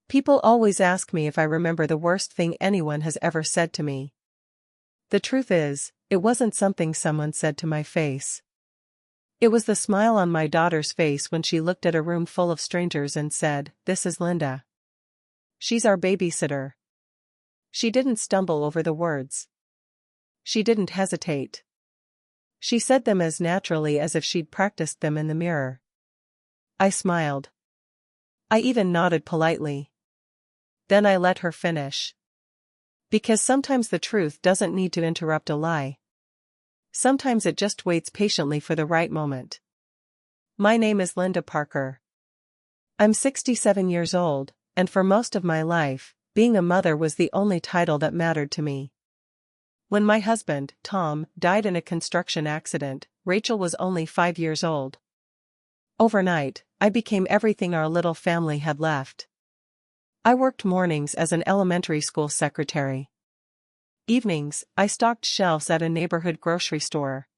People always ask me if I remember the worst thing anyone has ever said to me. The truth is, it wasn't something someone said to my face. It was the smile on my daughter's face when she looked at a room full of strangers and said, "This is Linda. She's our babysitter." She didn't stumble over the words. She didn't hesitate. She said them as naturally as if she'd practiced them in the mirror. I smiled. I even nodded politely. Then I let her finish. Because sometimes the truth doesn't need to interrupt a lie. Sometimes it just waits patiently for the right moment. My name is Linda Parker. I'm 67 years old, and for most of my life, being a mother was the only title that mattered to me. When my husband, Tom, died in a construction accident, Rachel was only 5 years old. Overnight, I became everything our little family had left. I worked mornings as an elementary school secretary. Evenings, I stocked shelves at a neighborhood grocery store.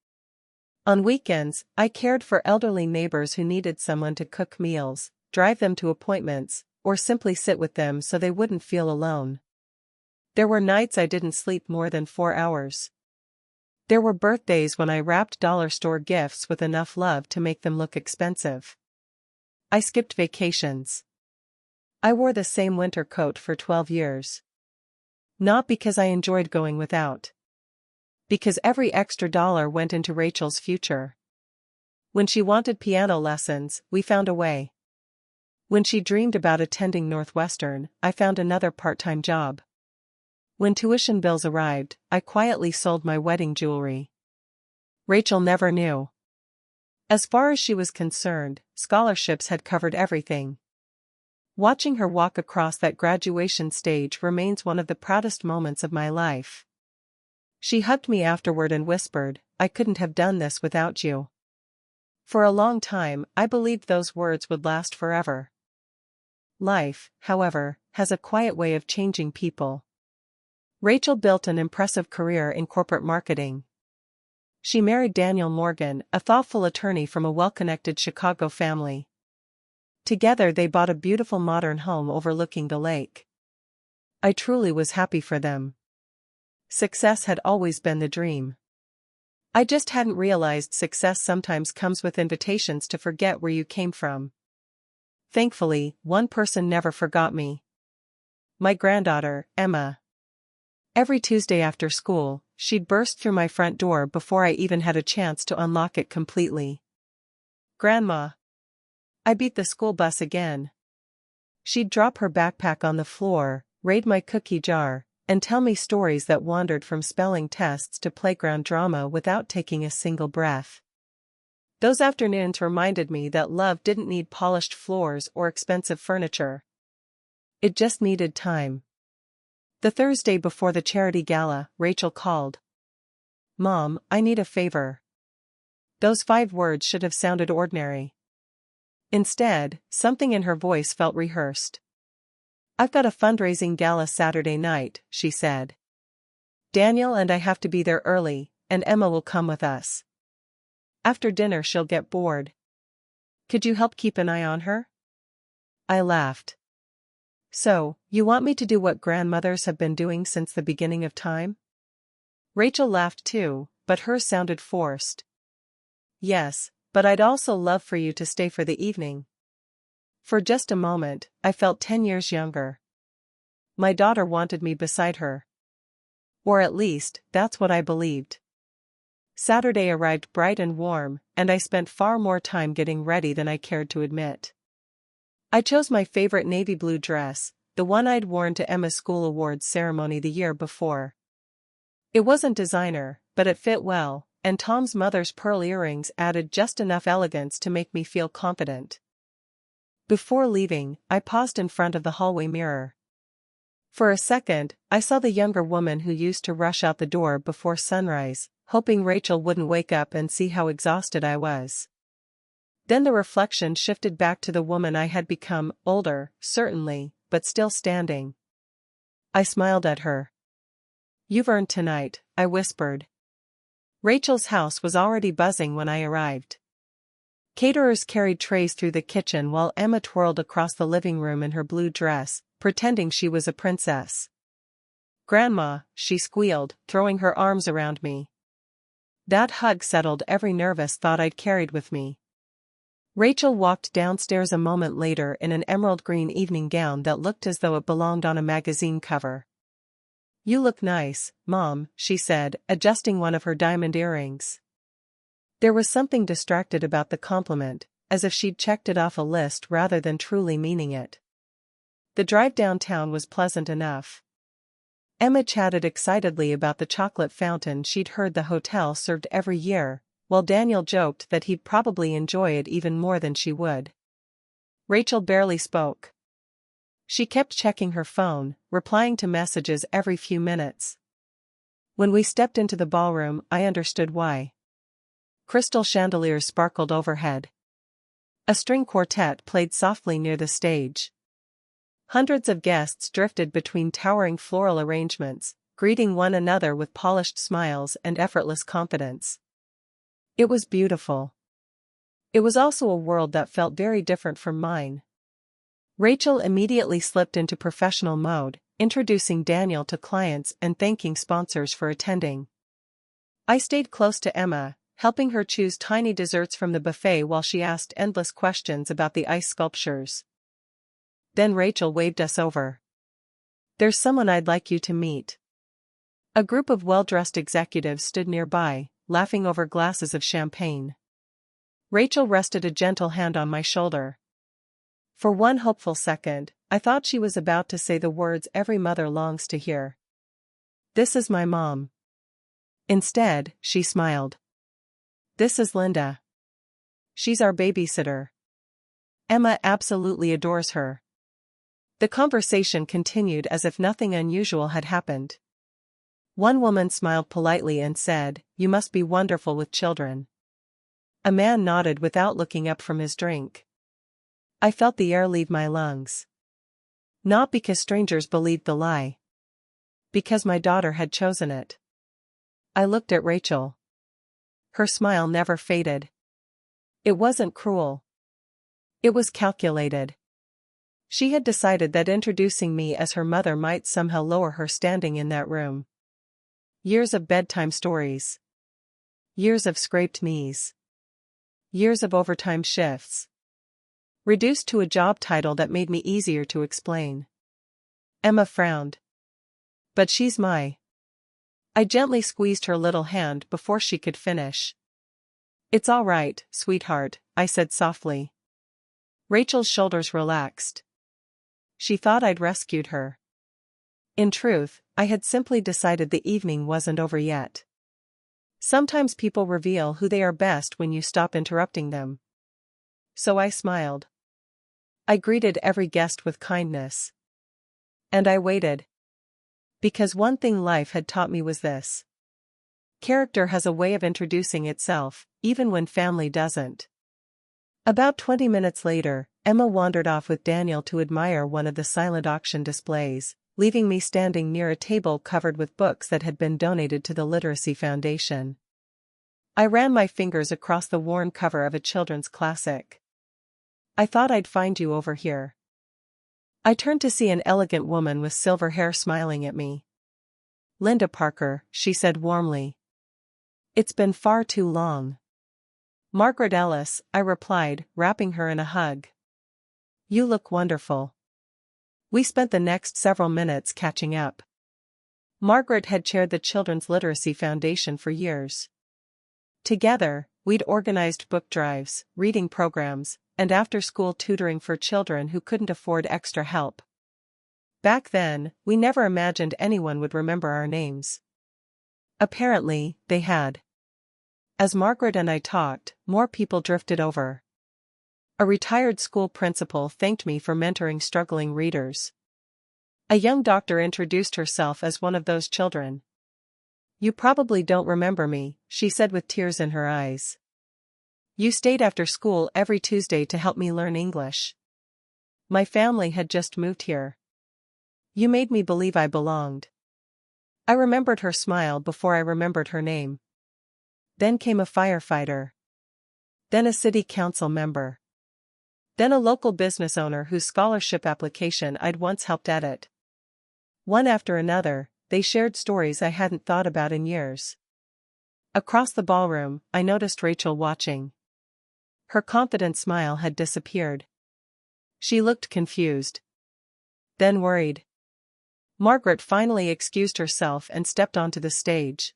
On weekends, I cared for elderly neighbors who needed someone to cook meals, drive them to appointments, or simply sit with them so they wouldn't feel alone. There were nights I didn't sleep more than 4 hours. There were birthdays when I wrapped dollar store gifts with enough love to make them look expensive. I skipped vacations. I wore the same winter coat for 12 years. Not because I enjoyed going without. Because every extra dollar went into Rachel's future. When she wanted piano lessons, we found a way. When she dreamed about attending Northwestern, I found another part-time job. When tuition bills arrived, I quietly sold my wedding jewelry. Rachel never knew. As far as she was concerned, scholarships had covered everything. Watching her walk across that graduation stage remains one of the proudest moments of my life. She hugged me afterward and whispered, "I couldn't have done this without you." For a long time, I believed those words would last forever. Life, however, has a quiet way of changing people. Rachel built an impressive career in corporate marketing. She married Daniel Morgan, a thoughtful attorney from a well-connected Chicago family. Together they bought a beautiful modern home overlooking the lake. I truly was happy for them. Success had always been the dream. I just hadn't realized success sometimes comes with invitations to forget where you came from. Thankfully, one person never forgot me. My granddaughter, Emma. Every Tuesday after school, she'd burst through my front door before I even had a chance to unlock it completely. "Grandma. I beat the school bus again." She'd drop her backpack on the floor, raid my cookie jar, and tell me stories that wandered from spelling tests to playground drama without taking a single breath. Those afternoons reminded me that love didn't need polished floors or expensive furniture. It just needed time. The Thursday before the charity gala, Rachel called. "Mom, I need a favor." Those 5 words should have sounded ordinary. Instead, something in her voice felt rehearsed. "I've got a fundraising gala Saturday night," she said. "Daniel and I have to be there early, and Emma will come with us. After dinner she'll get bored. Could you help keep an eye on her?" I laughed. "So, you want me to do what grandmothers have been doing since the beginning of time?" Rachel laughed too, but hers sounded forced. "Yes, but I'd also love for you to stay for the evening." For just a moment, I felt 10 years younger. My daughter wanted me beside her. Or at least, that's what I believed. Saturday arrived bright and warm, and I spent far more time getting ready than I cared to admit. I chose my favorite navy blue dress, the one I'd worn to Emma's school awards ceremony the year before. It wasn't designer, but it fit well, and Tom's mother's pearl earrings added just enough elegance to make me feel confident. Before leaving, I paused in front of the hallway mirror. For a second, I saw the younger woman who used to rush out the door before sunrise, hoping Rachel wouldn't wake up and see how exhausted I was. Then the reflection shifted back to the woman I had become, older, certainly, but still standing. I smiled at her. "You've earned tonight," I whispered. Rachel's house was already buzzing when I arrived. Caterers carried trays through the kitchen while Emma twirled across the living room in her blue dress, pretending she was a princess. "Grandma," she squealed, throwing her arms around me. That hug settled every nervous thought I'd carried with me. Rachel walked downstairs a moment later in an emerald green evening gown that looked as though it belonged on a magazine cover. "You look nice, Mom," she said, adjusting one of her diamond earrings. There was something distracted about the compliment, as if she'd checked it off a list rather than truly meaning it. The drive downtown was pleasant enough. Emma chatted excitedly about the chocolate fountain she'd heard the hotel served every year, while Daniel joked that he'd probably enjoy it even more than she would. Rachel barely spoke. She kept checking her phone, replying to messages every few minutes. When we stepped into the ballroom, I understood why. Crystal chandeliers sparkled overhead. A string quartet played softly near the stage. Hundreds of guests drifted between towering floral arrangements, greeting one another with polished smiles and effortless confidence. It was beautiful. It was also a world that felt very different from mine. Rachel immediately slipped into professional mode, introducing Daniel to clients and thanking sponsors for attending. I stayed close to Emma, helping her choose tiny desserts from the buffet while she asked endless questions about the ice sculptures. Then Rachel waved us over. "There's someone I'd like you to meet." A group of well-dressed executives stood nearby, laughing over glasses of champagne. Rachel rested a gentle hand on my shoulder. For one hopeful second, I thought she was about to say the words every mother longs to hear. "This is my mom." Instead, she smiled. "This is Linda. She's our babysitter. Emma absolutely adores her." The conversation continued as if nothing unusual had happened. One woman smiled politely and said, "You must be wonderful with children." A man nodded without looking up from his drink. I felt the air leave my lungs. Not because strangers believed the lie. Because my daughter had chosen it. I looked at Rachel. Her smile never faded. It wasn't cruel. It was calculated. She had decided that introducing me as her mother might somehow lower her standing in that room. Years of bedtime stories. Years of scraped knees. Years of overtime shifts. Reduced to a job title that made me easier to explain. Emma frowned. "But she's my..." I gently squeezed her little hand before she could finish. "It's all right, sweetheart," I said softly. Rachel's shoulders relaxed. She thought I'd rescued her. In truth, I had simply decided the evening wasn't over yet. Sometimes people reveal who they are best when you stop interrupting them. So I smiled. I greeted every guest with kindness. And I waited. Because one thing life had taught me was this. Character has a way of introducing itself, even when family doesn't. About 20 minutes later, Emma wandered off with Daniel to admire one of the silent auction displays, leaving me standing near a table covered with books that had been donated to the Literacy Foundation. I ran my fingers across the worn cover of a children's classic. "I thought I'd find you over here." I turned to see an elegant woman with silver hair smiling at me. "Linda Parker," she said warmly. "It's been far too long." "Margaret Ellis," I replied, wrapping her in a hug. "You look wonderful." We spent the next several minutes catching up. Margaret had chaired the Children's Literacy Foundation for years. Together, we'd organized book drives, reading programs, and after-school tutoring for children who couldn't afford extra help. Back then, we never imagined anyone would remember our names. Apparently, they had. As Margaret and I talked, more people drifted over. A retired school principal thanked me for mentoring struggling readers. A young doctor introduced herself as one of those children. "You probably don't remember me," she said with tears in her eyes. "You stayed after school every Tuesday to help me learn English. My family had just moved here. You made me believe I belonged." I remembered her smile before I remembered her name. Then came a firefighter. Then a city council member. Then a local business owner whose scholarship application I'd once helped edit. One after another, they shared stories I hadn't thought about in years. Across the ballroom, I noticed Rachel watching. Her confident smile had disappeared. She looked confused. Then worried. Margaret finally excused herself and stepped onto the stage.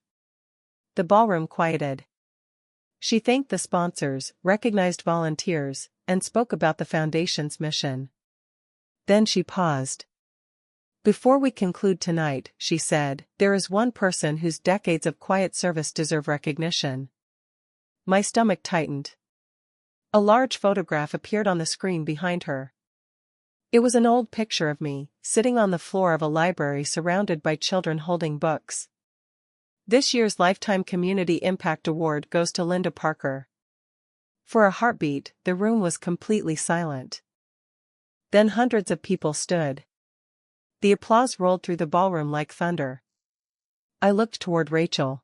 The ballroom quieted. She thanked the sponsors, recognized volunteers, and spoke about the foundation's mission. Then she paused. "Before we conclude tonight," she said, "there is one person whose decades of quiet service deserve recognition." My stomach tightened. A large photograph appeared on the screen behind her. It was an old picture of me, sitting on the floor of a library surrounded by children holding books. "This year's Lifetime Community Impact Award goes to Linda Parker." For a heartbeat, the room was completely silent. Then hundreds of people stood. The applause rolled through the ballroom like thunder. I looked toward Rachel.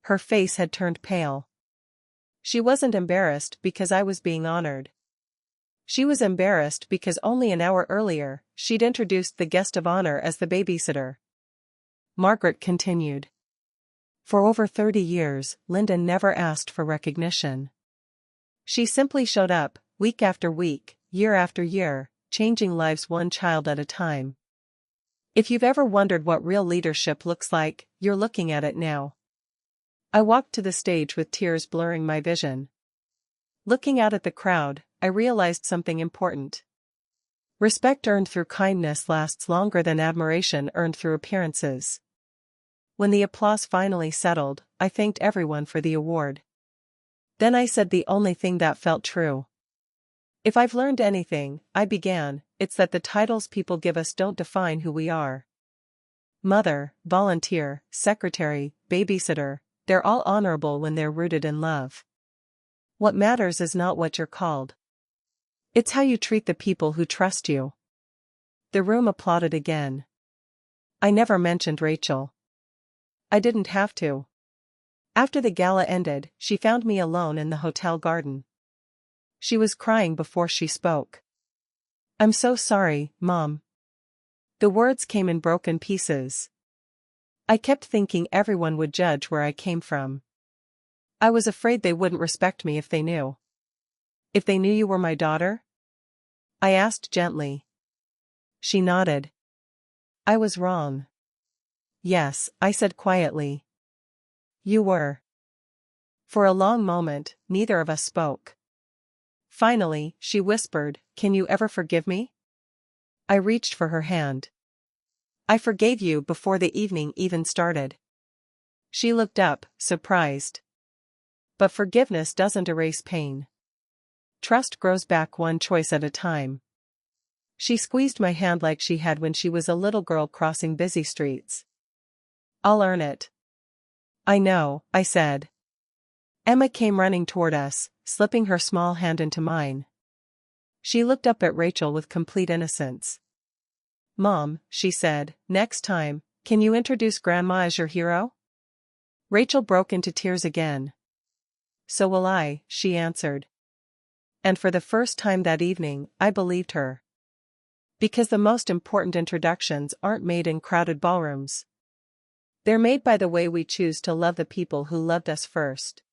Her face had turned pale. She wasn't embarrassed because I was being honored. She was embarrassed because only an hour earlier, she'd introduced the guest of honor as the babysitter. Margaret continued. For over 30 years, Linda never asked for recognition. She simply showed up, week after week, year after year, changing lives one child at a time. If you've ever wondered what real leadership looks like, you're looking at it now. I walked to the stage with tears blurring my vision. Looking out at the crowd, I realized something important. Respect earned through kindness lasts longer than admiration earned through appearances. When the applause finally settled, I thanked everyone for the award. Then I said the only thing that felt true. If I've learned anything, I began, it's that the titles people give us don't define who we are. Mother, volunteer, secretary, babysitter, they're all honorable when they're rooted in love. What matters is not what you're called. It's how you treat the people who trust you. The room applauded again. I never mentioned Rachel. I didn't have to. After the gala ended, she found me alone in the hotel garden. She was crying before she spoke. "I'm so sorry, Mom." The words came in broken pieces. I kept thinking everyone would judge where I came from. I was afraid they wouldn't respect me if they knew. "If they knew you were my daughter?" I asked gently. She nodded. "I was wrong." "Yes," I said quietly. "You were." For a long moment, neither of us spoke. Finally, she whispered, "Can you ever forgive me?" I reached for her hand. "I forgave you before the evening even started." She looked up, surprised. But forgiveness doesn't erase pain. Trust grows back one choice at a time. She squeezed my hand like she had when she was a little girl crossing busy streets. "I'll earn it." "I know," I said. Emma came running toward us, slipping her small hand into mine. She looked up at Rachel with complete innocence. "Mom," she said, "next time, can you introduce Grandma as your hero?" Rachel broke into tears again. "So will I," she answered. And for the first time that evening, I believed her. Because the most important introductions aren't made in crowded ballrooms. They're made by the way we choose to love the people who loved us first.